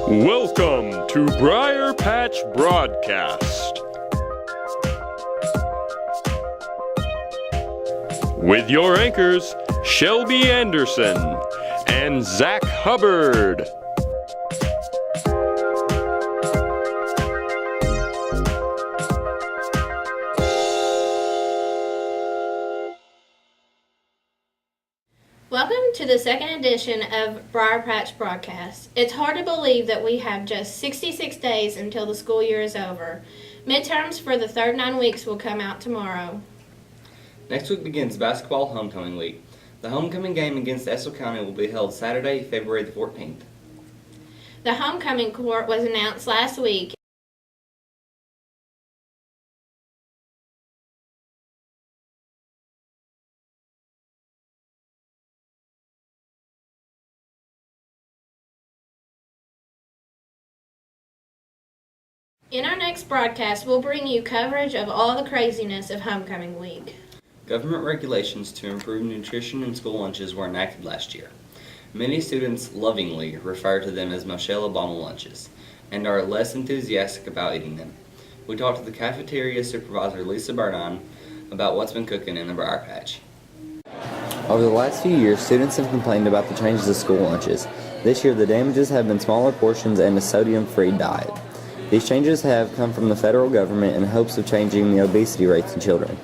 Welcome to Briar Patch Broadcast with your anchors Shelby Anderson and Zach Hubbard. Welcome to the second edition of Briar Patch Broadcast. It's hard to believe that we have just 66 days until the school year is over. Midterms for the third 9 weeks will come out tomorrow. Next week begins basketball homecoming week. The homecoming game against Estill County will be held Saturday, February the 14th. The homecoming court was announced last week. In our next broadcast, we'll bring you coverage of all the craziness of homecoming week. Government regulations to improve nutrition in school lunches were enacted last year. Many students lovingly refer to them as Michelle Obama lunches and are less enthusiastic about eating them. We talked to the cafeteria supervisor, Lisa Burdine, about what's been cooking in the Briar Patch. Over the last few years, students have complained about the changes to school lunches. This year, the damages have been smaller portions and a sodium-free diet. These changes have come from the federal government in hopes of changing the obesity rates in children.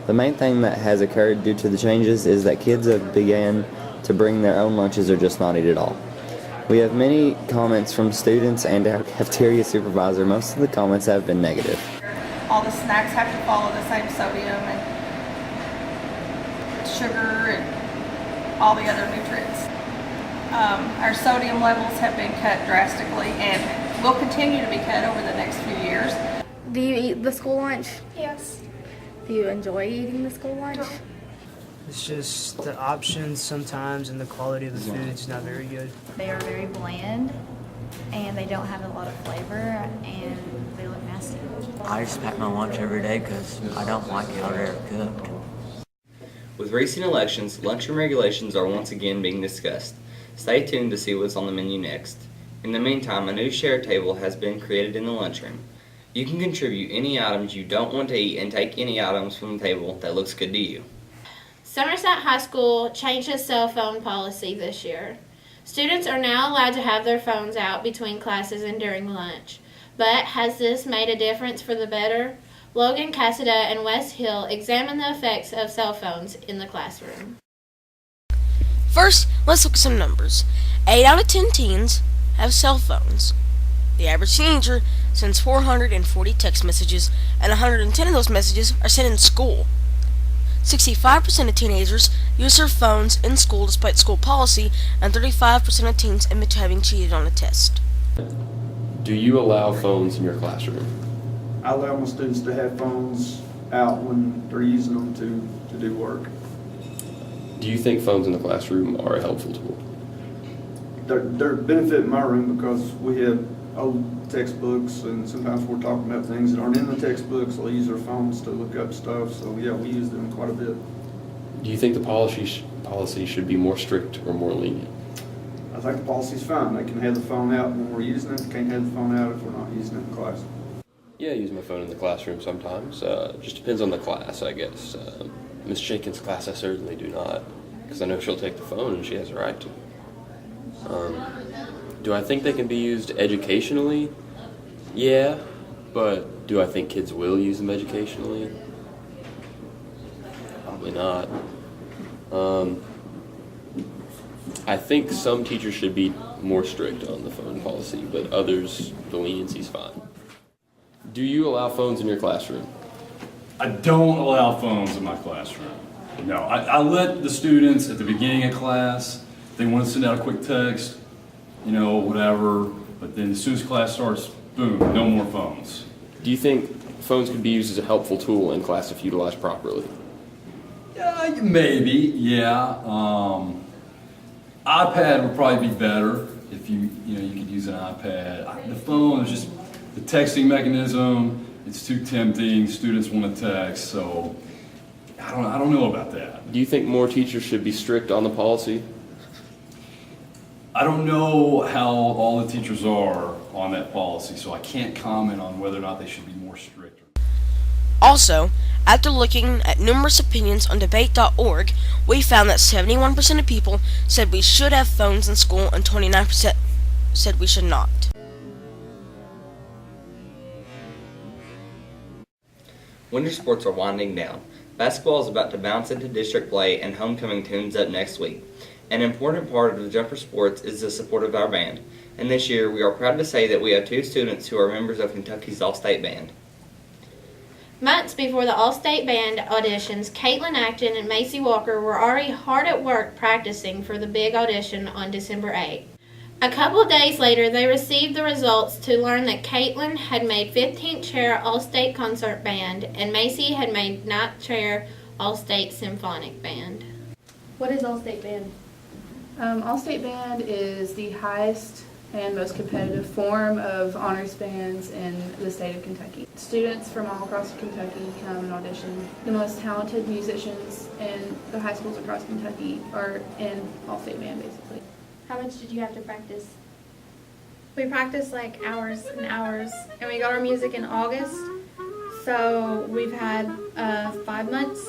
The main thing that has occurred due to the changes is that kids have began to bring their own lunches or just not eat at all. We have many comments from students and our cafeteria supervisor. Most of the comments have been negative. All the snacks have to follow the same sodium and sugar and all the other nutrients. Our sodium levels have been cut drastically and will continue to be cut over the next few years. Do you eat the school lunch? Yes. Do you enjoy eating the school lunch? It's just the options sometimes and the quality of the food is not very good. They are very bland and they don't have a lot of flavor and they look nasty. I just pack my lunch every day because I don't like how they're cooked. With recent elections, lunchroom regulations are once again being discussed. Stay tuned to see what's on the menu next. In the meantime, a new share table has been created in the lunchroom. You can contribute any items you don't want to eat and take any items from the table that looks good to you. Somerset High School changed its cell phone policy this year. Students are now allowed to have their phones out between classes and during lunch. But has this made a difference for the better? Logan, Cassida, and West Hill examine the effects of cell phones in the classroom. First, let's look at some numbers. 8 out of 10 teens have cell phones. The average teenager sends 440 text messages, and 110 of those messages are sent in school. 65% of teenagers use their phones in school despite school policy, and 35% of teens admit to having cheated on a test. Do you allow phones in your classroom? I allow my students to have phones out when they're using them to do work. Do you think phones in the classroom are a helpful tool? They're a benefit in my room because we have old textbooks and sometimes we're talking about things that aren't in the textbooks. They'll use their phones to look up stuff, so yeah, we use them quite a bit. Do you think the policy should be more strict or more lenient? I think the policy's fine. They can have the phone out when we're using it. They can't have the phone out if we're not using it in class. Yeah, I use my phone in the classroom sometimes. Just depends on the class, I guess. Miss Jenkins' class, I certainly do not, because I know she'll take the phone and she has a right to. Do I think they can be used educationally? Yeah, but do I think kids will use them educationally? Probably not. I think some teachers should be more strict on the phone policy, but others, the leniency's fine. Do you allow phones in your classroom? I don't allow phones in my classroom. No, I let the students at the beginning of class, if they want to send out a quick text, whatever, but then as soon as class starts, boom, no more phones. Do you think phones could be used as a helpful tool in class if utilized properly? Maybe, yeah. iPad would probably be better if you could use an iPad. The phone is just the texting mechanism. It's too tempting. Students want to text, so I don't know about that. Do you think more teachers should be strict on the policy? I don't know how all the teachers are on that policy, so I can't comment on whether or not they should be more strict. Also, after looking at numerous opinions on debate.org, we found that 71% of people said we should have phones in school and 29% said we should not. Winter sports are winding down. Basketball is about to bounce into district play and homecoming tunes up next week. An important part of the Jumper Sports is the support of our band, and this year we are proud to say that we have 2 students who are members of Kentucky's All-State Band. Months before the All-State Band auditions, Caitlin Acton and Macy Walker were already hard at work practicing for the big audition on December 8th. A couple days later, they received the results to learn that Caitlin had made 15th chair All-State Concert Band and Macy had made 9th chair All-State Symphonic Band. What is All-State Band? All-State Band is the highest and most competitive form of honors bands in the state of Kentucky. Students from all across Kentucky come and audition. The most talented musicians in the high schools across Kentucky are in All-State Band, basically. How much did you have to practice? We practiced like hours and hours, and we got our music in August, so we've had 5 months,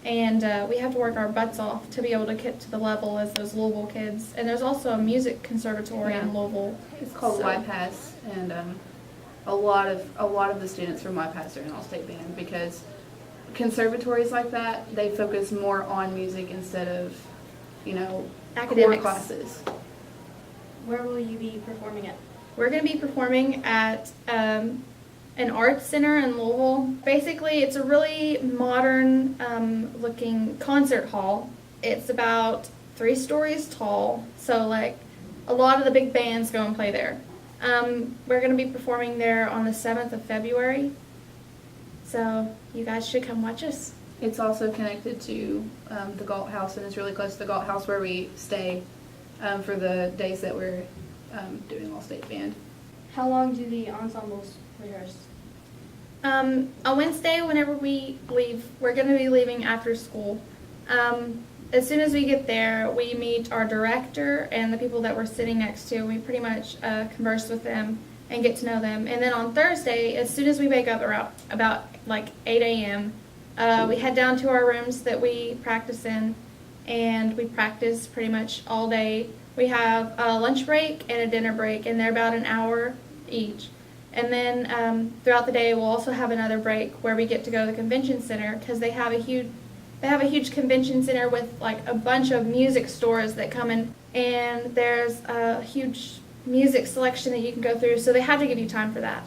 and we have to work our butts off to be able to get to the level as those Louisville kids. And there's also a music conservatory in Louisville. It's called YPAS, and a lot of the students from YPAS are in All-State Band because conservatories like that, they focus more on music instead of, Academics. core classes. Where will you be performing at? We're going to be performing at an arts center in Louisville. Basically, it's a really modern looking concert hall. It's about 3 stories tall, so like a lot of the big bands go and play there. We're going to be performing there on the 7th of February, so you guys should come watch us. It's also connected to the Galt House, and it's really close to the Galt House where we stay for the days that we're doing All-State Band. How long do the ensembles rehearse? On Wednesday, whenever we leave, we're going to be leaving after school. As soon as we get there, we meet our director and the people that we're sitting next to. We pretty much converse with them and get to know them. And then on Thursday, as soon as we wake up around about like 8 a.m., we head down to our rooms that we practice in, and we practice pretty much all day. We have a lunch break and a dinner break, and they're about an hour each. And then throughout the day, we'll also have another break where we get to go to the convention center because they have a huge convention center with like a bunch of music stores that come in, and there's a huge music selection that you can go through. So they have to give you time for that.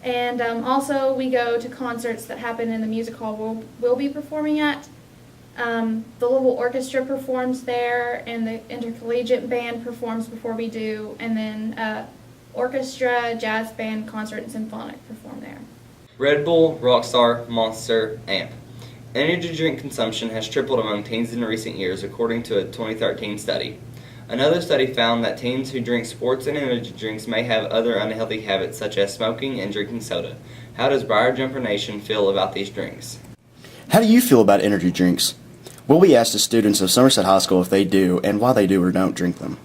And also we go to concerts that happen in the music hall we'll be performing at. The Louisville Orchestra performs there, and the Intercollegiate Band performs before we do, and then orchestra, jazz band, concert, and symphonic perform there. Red Bull, Rockstar, Monster, Amp. Energy drink consumption has tripled among teens in recent years, according to a 2013 study. Another study found that teens who drink sports and energy drinks may have other unhealthy habits such as smoking and drinking soda. How does Briar Jumper Nation feel about these drinks? How do you feel about energy drinks? Well, we asked the students of Somerset High School if they do and why they do or don't drink them.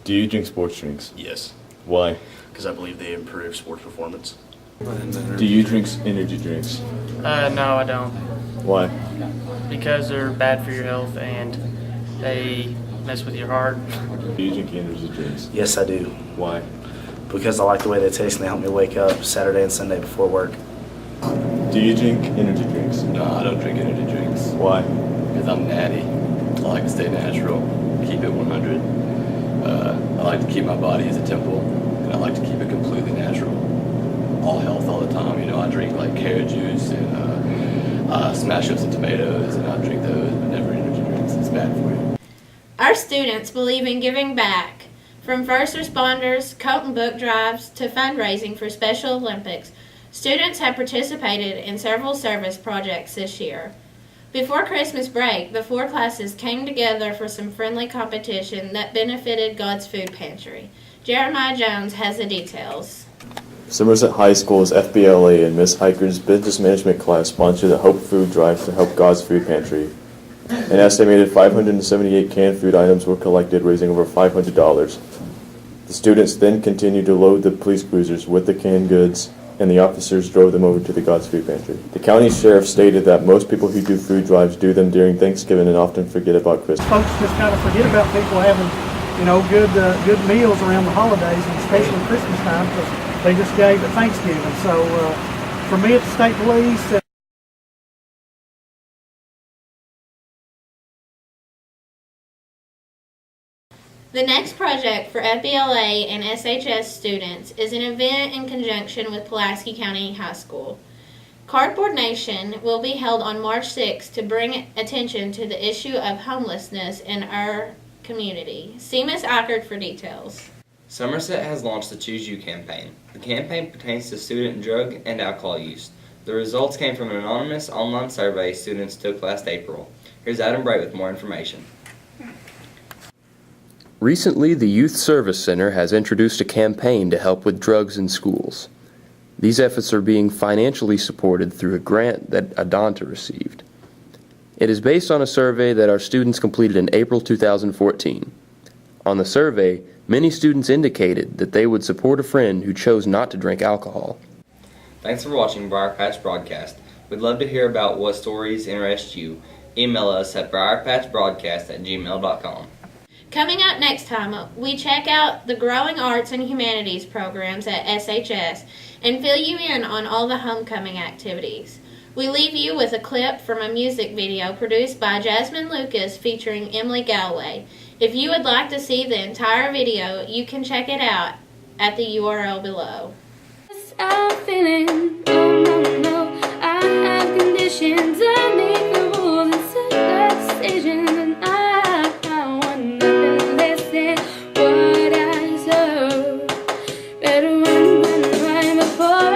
Do you drink sports drinks? Yes. Why? Because I believe they improve sports performance. Do you drink energy drinks? No, I don't. Why? Because they're bad for your health and they mess with your heart. Do you drink energy drinks? Yes, I do. Why? Because I like the way they taste and they help me wake up Saturday and Sunday before work. Do you drink energy drinks? No, I don't drink energy drinks. Why? Because I'm natty. I like to stay natural, keep it 100. I like to keep my body as a temple, and I like to keep it completely natural. All health all the time. I drink like carrot juice and smash up some tomatoes, and I drink those, but never energy drinks. It's bad for you. Our students believe in giving back. From first responders, coat and book drives, to fundraising for Special Olympics, students have participated in several service projects this year. Before Christmas break, the 4 classes came together for some friendly competition that benefited God's Food Pantry. Jeremiah Jones has the details. Somerset High School's FBLA and Miss Hiker's business management class sponsored the Hope Food Drive to help God's Food Pantry. An estimated 578 canned food items were collected, raising over $500. The students then continued to load the police cruisers with the canned goods, and the officers drove them over to the God's Food Pantry. The county sheriff stated that most people who do food drives do them during Thanksgiving and often forget about Christmas. Folks just kind of forget about people having, good meals around the holidays, and especially Christmas time, because they just gave at Thanksgiving. So for me at the state police, The next project for FBLA and SHS students is an event in conjunction with Pulaski County High School. Cardboard Nation will be held on March 6th to bring attention to the issue of homelessness in our community. See Ms. Ackert for details. Somerset has launched the Choose You campaign. The campaign pertains to student drug and alcohol use. The results came from an anonymous online survey students took last April. Here's Adam Bright with more information. Recently, the Youth Service Center has introduced a campaign to help with drugs in schools. These efforts are being financially supported through a grant that Adanta received. It is based on a survey that our students completed in April 2014. On the survey, many students indicated that they would support a friend who chose not to drink alcohol. Thanks for watching Briar Patch Broadcast. We'd love to hear about what stories interest you. Email us at briarpatchbroadcast@gmail.com. Coming up next time, we check out the growing arts and humanities programs at SHS and fill you in on all the homecoming activities. We leave you with a clip from a music video produced by Jasmine Lucas featuring Emily Galway. If you would like to see the entire video, you can check it out at the URL below. I'm feeling, oh no, I have conditions, I make the rules and set the decisions, and I want nothing less than what I deserve. Better run before